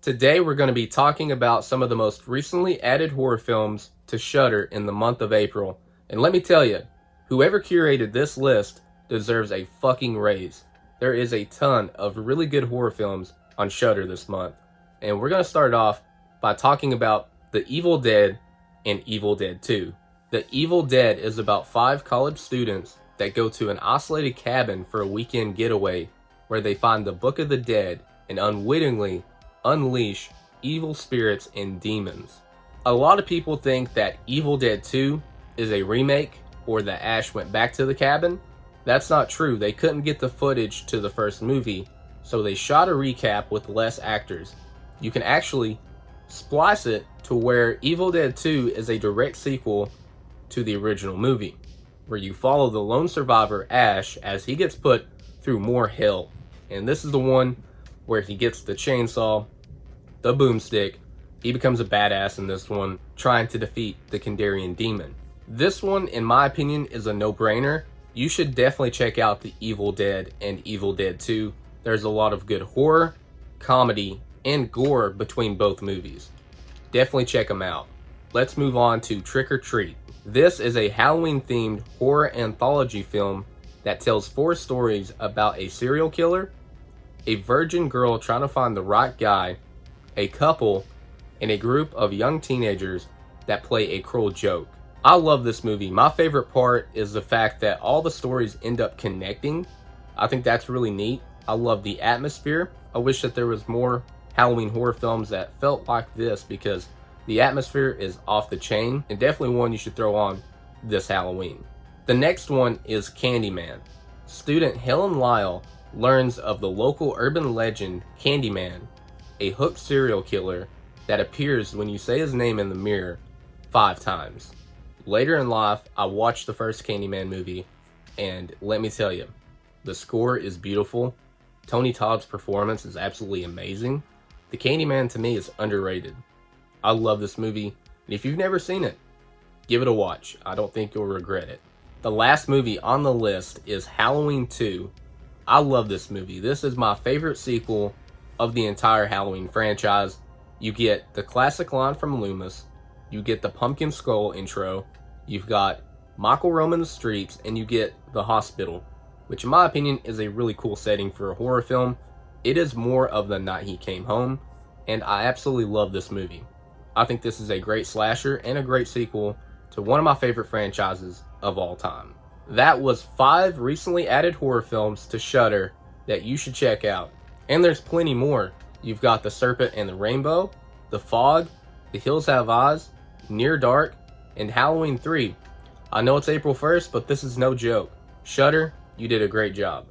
Today we're going to be talking about some of the most recently added horror films to Shudder in the month of April. And let me tell you, whoever curated this list deserves a fucking raise. There is a ton of really good horror films on Shudder this month. And we're going to start off by talking about The Evil Dead and Evil Dead 2. The Evil Dead is about 5 college students that go to an isolated cabin for a weekend getaway where they find the Book of the Dead and unwittingly unleash evil spirits and demons. A lot of people think that Evil Dead 2 is a remake or that Ash went back to the cabin. That's not true. They couldn't get the footage to the first movie, so they shot a recap with less actors. You can actually splice it to where Evil Dead 2 is a direct sequel to the original movie, where you follow the lone survivor Ash as he gets put through more hell. And this is the one where he gets the chainsaw, the boomstick. He becomes a badass in this one, trying to defeat the Kandarian demon. This one, in my opinion, is a no-brainer. You should definitely check out The Evil Dead and Evil Dead 2. There's a lot of good horror, comedy, and gore between both movies. Definitely check them out. Let's move on to Trick or Treat. This is a Halloween-themed horror anthology film that tells 4 stories about a serial killer, a virgin girl trying to find the right guy, a couple, and a group of young teenagers that play a cruel joke. I love this movie. My favorite part is the fact that all the stories end up connecting. I think that's really neat. I love the atmosphere. I wish that there was more Halloween horror films that felt like this, because the atmosphere is off the chain and definitely one you should throw on this Halloween. The next one is Candyman. Student Helen Lyle learns of the local urban legend Candyman, a hooked serial killer that appears when you say his name in the mirror 5 times. Later in life, I watched the first Candyman movie, and let me tell you, the score is beautiful. Tony Todd's performance is absolutely amazing. The Candyman, to me, is underrated. I love this movie, and if you've never seen it, give it a watch. I don't think you'll regret it. The last movie on the list is Halloween 2. I love this movie. This is my favorite sequel of the entire Halloween franchise. You get the classic line from Loomis, you get the pumpkin skull intro, you've got Michael roaming the streets, and you get the hospital, which in my opinion is a really cool setting for a horror film. It is more of The Night He Came Home, and I absolutely love this movie. I think this is a great slasher and a great sequel to one of my favorite franchises of all time. That was 5 recently added horror films to Shudder that you should check out. And there's plenty more. You've got The Serpent and the Rainbow, The Fog, The Hills Have Eyes, Near Dark, and Halloween 3. I know it's April 1st, but this is no joke. Shudder, you did a great job.